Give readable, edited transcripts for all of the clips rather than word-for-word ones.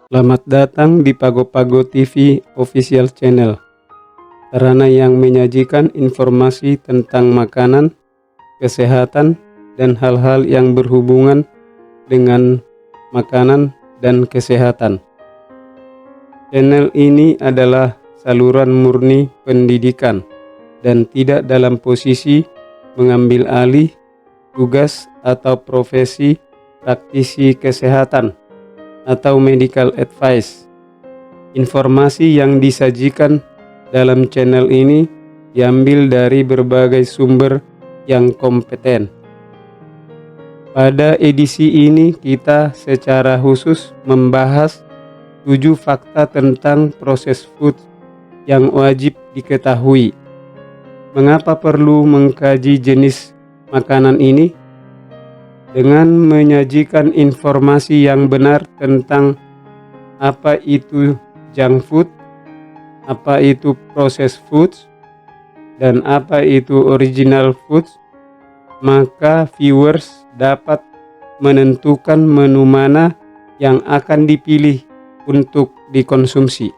Selamat datang di Pago-Pago TV Official Channel, sarana yang menyajikan informasi tentang makanan, kesehatan, dan hal-hal yang berhubungan dengan makanan dan kesehatan. Channel ini adalah saluran murni pendidikan dan tidak dalam posisi mengambil alih tugas atau profesi praktisi kesehatan atau medical advice. Informasi yang disajikan dalam channel ini diambil dari berbagai sumber yang kompeten. Pada edisi ini kita secara khusus membahas 7 fakta tentang proses food yang wajib diketahui. Mengapa perlu mengkaji jenis makanan ini? Dengan menyajikan informasi yang benar tentang apa itu junk food, apa itu processed foods, dan apa itu original foods, maka viewers dapat menentukan menu mana yang akan dipilih untuk dikonsumsi.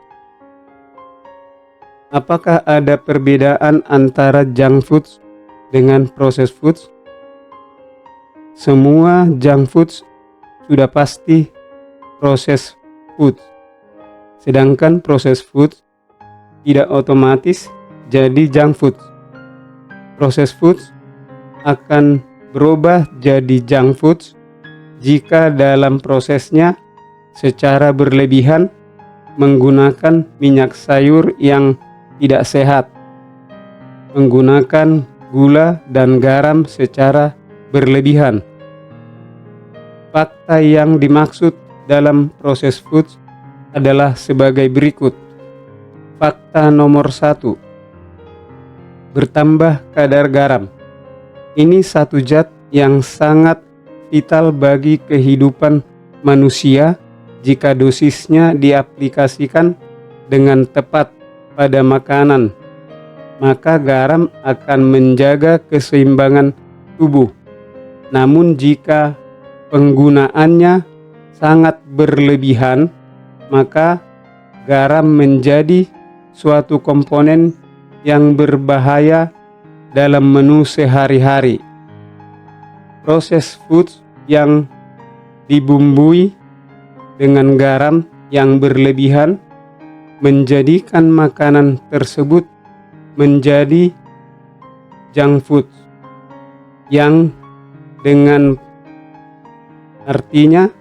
Apakah ada perbedaan antara junk foods dengan processed foods? Semua junk foods sudah pasti processed foods, sedangkan processed foods tidak otomatis jadi junk foods. Processed foods akan berubah jadi junk foods jika dalam prosesnya secara berlebihan menggunakan minyak sayur yang tidak sehat, menggunakan gula dan garam secara berlebihan. Fakta yang dimaksud dalam proses food adalah sebagai berikut. Fakta nomor 1. Bertambah kadar garam. Ini satu zat yang sangat vital bagi kehidupan manusia jika dosisnya diaplikasikan dengan tepat pada makanan. Maka garam akan menjaga keseimbangan tubuh. Namun jika penggunaannya sangat berlebihan, maka garam menjadi suatu komponen yang berbahaya dalam menu sehari-hari. Proses food yang dibumbui dengan garam yang berlebihan menjadikan makanan tersebut menjadi junk food, yang dengan artinya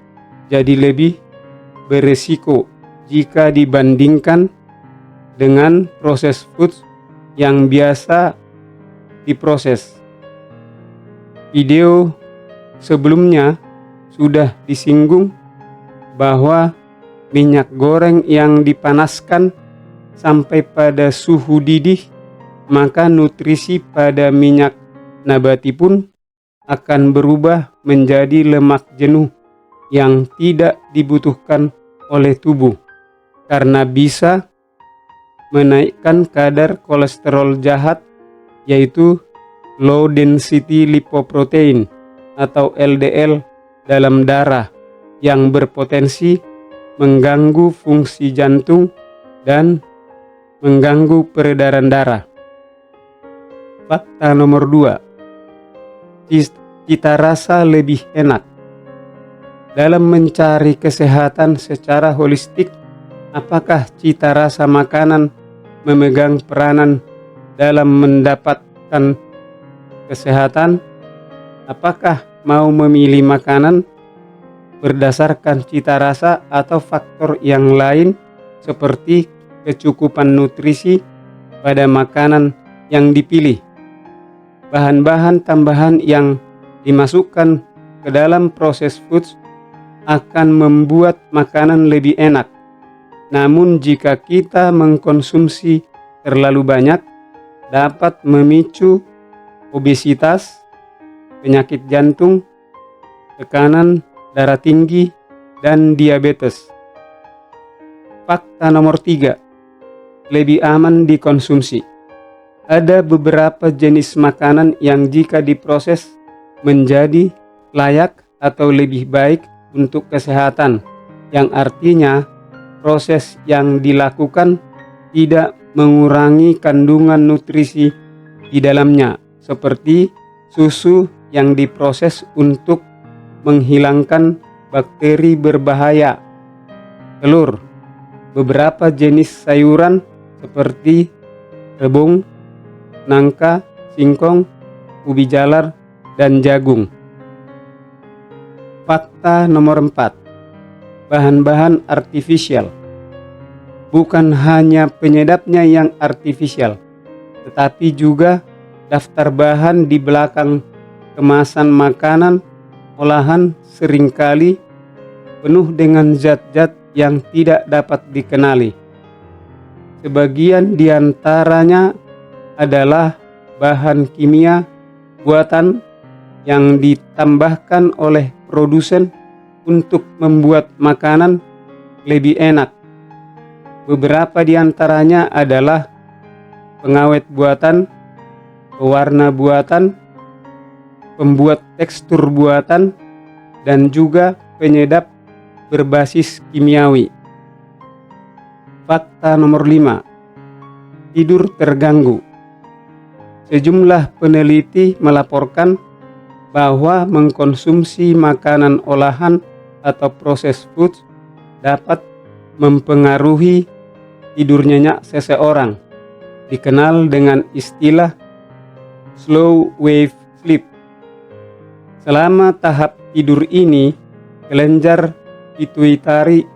jadi lebih beresiko jika dibandingkan dengan proses food yang biasa diproses. Video sebelumnya sudah disinggung bahwa minyak goreng yang dipanaskan sampai pada suhu didih, maka nutrisi pada minyak nabati pun akan berubah menjadi lemak jenuh yang tidak dibutuhkan oleh tubuh karena bisa menaikkan kadar kolesterol jahat, yaitu low density lipoprotein atau LDL dalam darah, yang berpotensi mengganggu fungsi jantung dan mengganggu peredaran darah. Fakta nomor 2. Cita rasa lebih enak. Dalam mencari kesehatan secara holistik, apakah cita rasa makanan memegang peranan dalam mendapatkan kesehatan? Apakah mau memilih makanan berdasarkan cita rasa atau faktor yang lain seperti kecukupan nutrisi pada makanan yang dipilih? Bahan-bahan tambahan yang dimasukkan ke dalam proses foods akan membuat makanan lebih enak. Namun jika kita mengkonsumsi terlalu banyak, dapat memicu obesitas, penyakit jantung, tekanan darah tinggi, dan diabetes. Fakta nomor 3. Lebih aman dikonsumsi. Ada beberapa jenis makanan yang jika diproses menjadi layak atau lebih baik untuk kesehatan, yang artinya proses yang dilakukan tidak mengurangi kandungan nutrisi di dalamnya, seperti susu yang diproses untuk menghilangkan bakteri berbahaya, telur, beberapa jenis sayuran seperti rebung, nangka, singkong, ubi jalar, dan jagung. Fakta nomor 4. Bahan-bahan artifisial. Bukan hanya penyedapnya yang artifisial, tetapi juga daftar bahan di belakang kemasan makanan olahan seringkali penuh dengan zat-zat yang tidak dapat dikenali. Sebagian diantaranya adalah bahan kimia buatan yang ditambahkan oleh produsen untuk membuat makanan lebih enak. Beberapa diantaranya adalah pengawet buatan, pewarna buatan, pembuat tekstur buatan, dan juga penyedap berbasis kimiawi. Fakta nomor 5. Tidur terganggu. Sejumlah peneliti melaporkan bahwa mengkonsumsi makanan olahan atau processed food dapat mempengaruhi tidur nyenyak seseorang, dikenal dengan istilah slow wave sleep. Selama tahap tidur ini, kelenjar pituitari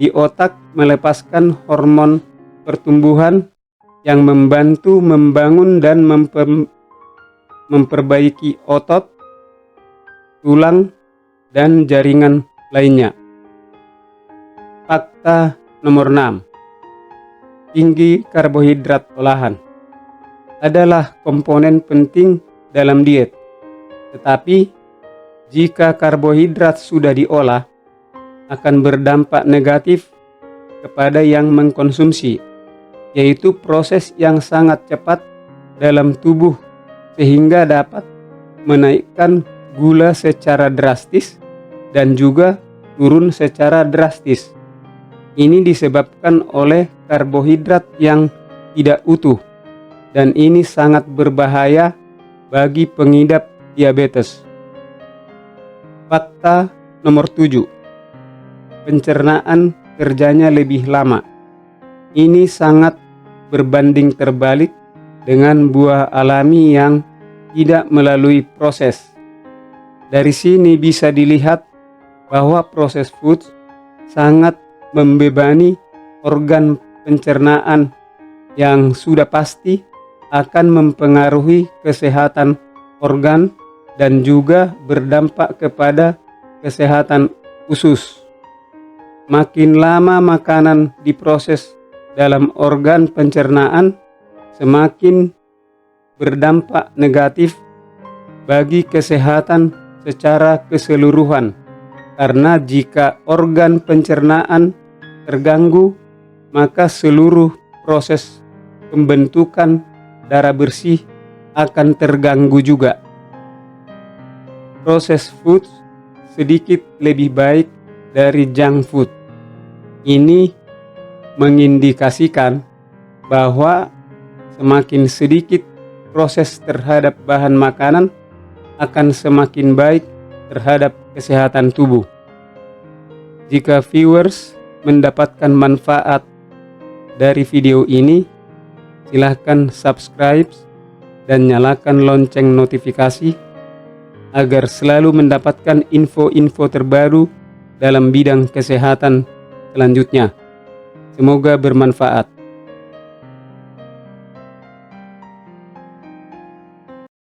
di otak melepaskan hormon pertumbuhan yang membantu membangun dan memperbaiki otot, tulang, dan jaringan lainnya. Fakta nomor 6. Tinggi karbohidrat olahan adalah komponen penting dalam diet. Tetapi jika karbohidrat sudah diolah, akan berdampak negatif kepada yang mengkonsumsi, yaitu proses yang sangat cepat dalam tubuh sehingga dapat menaikkan gula secara drastis dan juga turun secara drastis. Ini disebabkan oleh karbohidrat yang tidak utuh, dan ini sangat berbahaya bagi pengidap diabetes. Fakta nomor 7. Pencernaan kerjanya lebih lama. Ini sangat berbanding terbalik dengan buah alami yang tidak melalui proses. Dari sini bisa dilihat bahwa proses food sangat membebani organ pencernaan yang sudah pasti akan mempengaruhi kesehatan organ dan juga berdampak kepada kesehatan usus. Makin lama makanan diproses dalam organ pencernaan, semakin berdampak negatif bagi kesehatan secara keseluruhan. Karena jika organ pencernaan terganggu, maka seluruh proses pembentukan darah bersih akan terganggu juga. Proses food sedikit lebih baik dari junk food. Ini mengindikasikan bahwa semakin sedikit proses terhadap bahan makanan akan semakin baik terhadap kesehatan tubuh. Jika viewers mendapatkan manfaat dari video ini, silahkan subscribe dan nyalakan lonceng notifikasi agar selalu mendapatkan info-info terbaru dalam bidang kesehatan selanjutnya. Semoga bermanfaat.